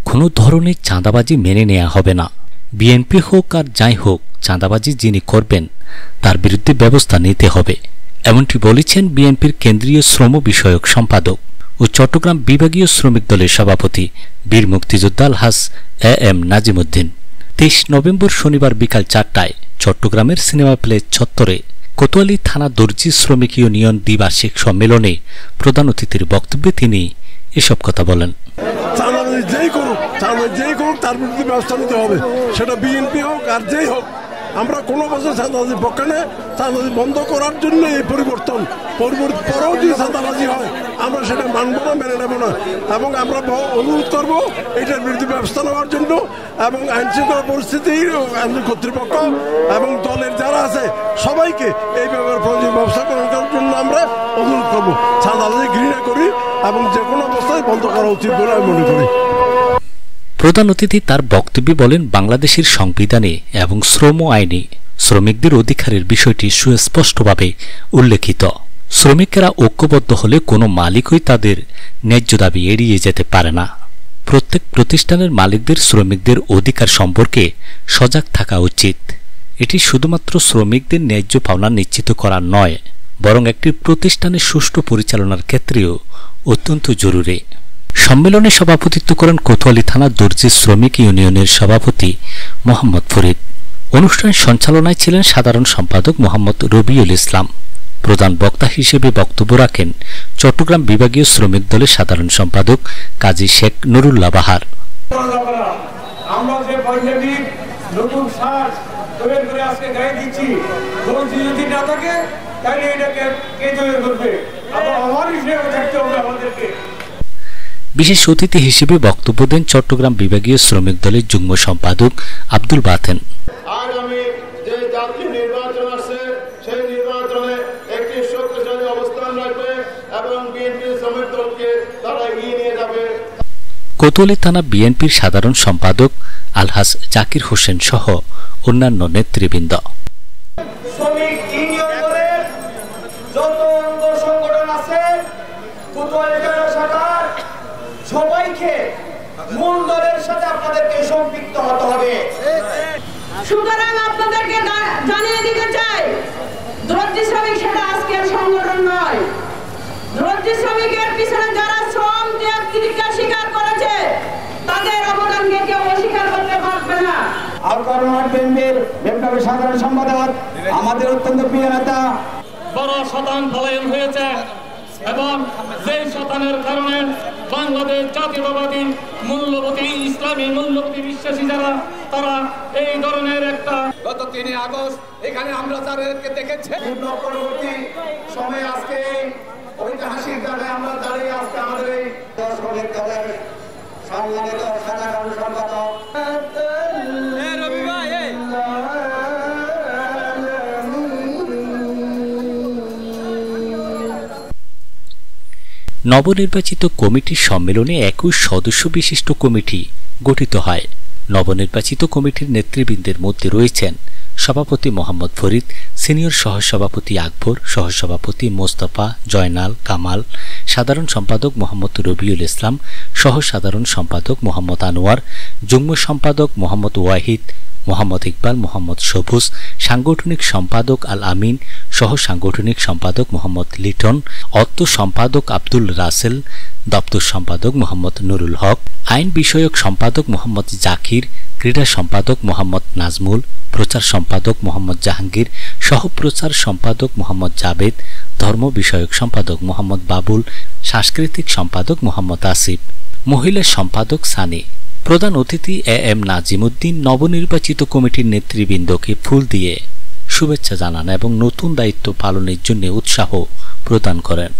কোনো ধরনের চাঁদাবাজি মেনে নেওয়া হবে না। বিএনপি হোক আর যাই হোক, চাঁদাবাজি যিনি করবেন তার বিরুদ্ধে ব্যবস্থা নিতে হবে, এমনটি বলেছেন বিএনপির কেন্দ্রীয় শ্রম বিষয়ক সম্পাদক ও চট্টগ্রাম বিভাগীয় শ্রমিক দলের সভাপতি বীর মুক্তিযোদ্ধা আলহাজ এম নাজিমুদ্দিন। 23 নভেম্বর শনিবার বিকাল 4টায় চট্টগ্রামের সিনেমা প্লেস চত্বরে কোতোয়ালি থানা দর্জি শ্রমিক ইউনিয়ন দ্বিবার্ষিক সম্মেলনে প্রধান অতিথির বক্তব্যে তিনি এসব কথা বলেন। যেই করুক তার বিরুদ্ধে ব্যবস্থা নিতে হবে, সেটা বিএনপি হোক আর যেই হোক। আমরা কোনো বছর চাঁদাবাজির পক্ষে নেই। চাঁদাবাজি বন্ধ করার জন্য এই পরিবর্তন পরেও যদি চাঁদাবাজি হয় আমরা সেটা মানব না, মেনে নেব না। এবং আমরা অনুরোধ করবো এটার বিরুদ্ধে ব্যবস্থা নেওয়ার জন্য এবং আইন শৃঙ্খলা পরিস্থিতি কর্তৃপক্ষ এবং দলের যারা আছে সবাইকে এই ব্যাপারে প্রয়োজনীয় ব্যবস্থা করার জন্য আমরা অনুরোধ করবো। চাঁদাবাজি ঘৃণা করি এবং যে কোনো অবস্থায় বন্ধ করা উচিত বলে আমি মনে করি। প্রধান অতিথি তার বক্তব্যে বলেন, বাংলাদেশের সংবিধানে এবং শ্রম আইনে শ্রমিকদের অধিকারের বিষয়টি সুস্পষ্টভাবে উল্লেখিত। শ্রমিকেরা ঐক্যবদ্ধ হলে কোনো মালিকই তাদের ন্যায্য দাবি এড়িয়ে যেতে পারে না। প্রত্যেক প্রতিষ্ঠানের মালিকদের শ্রমিকদের অধিকার সম্পর্কে সজাগ থাকা উচিত। এটি শুধুমাত্র শ্রমিকদের ন্যায্য পাওনা নিশ্চিত করা নয়, বরং একটি প্রতিষ্ঠানের সুষ্ঠু পরিচালনার ক্ষেত্রেও অত্যন্ত জরুরি। সম্মেলনে সভাপতিত্ব করেন কোতোয়ালি থানা দর্জি শ্রমিক ইউনিয়নের সভাপতি মোহাম্মদ ফরিদ। অনুষ্ঠান সঞ্চালনায় ছিলেন সাধারণ সম্পাদক মোহাম্মদ রবিউল ইসলাম। প্রধান বক্তা হিসেবে বক্তব্য রাখেন চট্টগ্রাম বিভাগীয় শ্রমিক দলের সাধারণ সম্পাদক কাজী শেখ নুরুল্লাহ বাহার। বিশেষ অতিথি হিসেবে বক্তব্য দেন চট্টগ্রাম বিভাগীয় শ্রমিক দলের যুগ্ম সম্পাদক আব্দুল বাতেন। কোতোয়ালি থানা বিএনপির সাধারণ সম্পাদক আলহাজ জাকির হোসেন সহ অন্যান্য নেতৃবৃন্দ। সবাইকে মূল দলের সাথে আপনাদেরকে সম্পৃক্ত হতে হবে। সুতরাং আপনাদেরকে জানিয়ে দিতে চাই, দর্জি শ্রমিক সেটা আজকের সংগঠন নয়। দর্জি শ্রমিকের পিছনে যারা শ্রম ত্যাগ তিতিক্ষা স্বীকার করেছে তাদের অবদানকে কেউ অস্বীকার করতে পারবে না। বিএনপির সাধারণ সম্পাদক আমাদের অত্যন্ত প্রিয় নেতা। বড় শতান পলায়ন হয়েছে এবং সেই শতানের কারণে বাংলাদেশ জাতীয়তাবাদী মূল্যবোধী ইসলামী মূল্যবোধী বিশ্বাসী যারা তারা এই ধরনের একটা গত 3 আগস্ট এখানে আমরা যাদেরকে দেখেছি পরবর্তী সময় আজকে ঐতিহাসিক জায়গায় আমরা দাঁড়িয়ে আজকে আমাদের এই শ্রমিক দলের সম্মানিত সাধারণ সম্পাদক নবনির্বাচিত কমিটির সম্মেলনে 21 সদস্য বিশিষ্ট কমিটি গঠিত হয়। নবনির্বাচিত কমিটির নেতৃবৃন্দের মধ্যে রয়েছেন সভাপতি মোহাম্মদ ফরিদ, সিনিয়র সহসভাপতি আকবর, সহসভাপতি মোস্তফা, জয়নাল, কামাল, সাধারণ সম্পাদক মোহাম্মদ রবিউল ইসলাম, সহ সাধারণ সম্পাদক মোহাম্মদ আনোয়ার, যুগ্ম সম্পাদক মোহাম্মদ ওয়াহিদ, মোহাম্মদ ইকবাল, মোহাম্মদ সবুজ, সাংগঠনিক সম্পাদক আল আমিন, সহ সাংগঠনিক সম্পাদক মোহাম্মদ লিটন, অর্থ সম্পাদক আব্দুল রাসেল, দপ্তর সম্পাদক মোহাম্মদ নুরুল হক, আইন বিষয়ক সম্পাদক মোহাম্মদ জাকির, ক্রীড়া সম্পাদক মোহাম্মদ নাজমুল, প্রচার সম্পাদক মোহাম্মদ জাহাঙ্গীর, সহ প্রচার সম্পাদক মোহাম্মদ জাবেদ, ধর্ম বিষয়ক সম্পাদক মোহাম্মদ বাবুল, সাংস্কৃতিক সম্পাদক মোহাম্মদ আসিফ, মহিলা সম্পাদক সানি। প্রধান অতিথি এম নাজিমুদ্দিন নবনির্বাচিত কমিটির নেতৃবৃন্দকে ফুল দিয়ে শুভেচ্ছা জানান এবং নতুন দায়িত্ব পালনের জন্য উৎসাহ প্রদান করেন।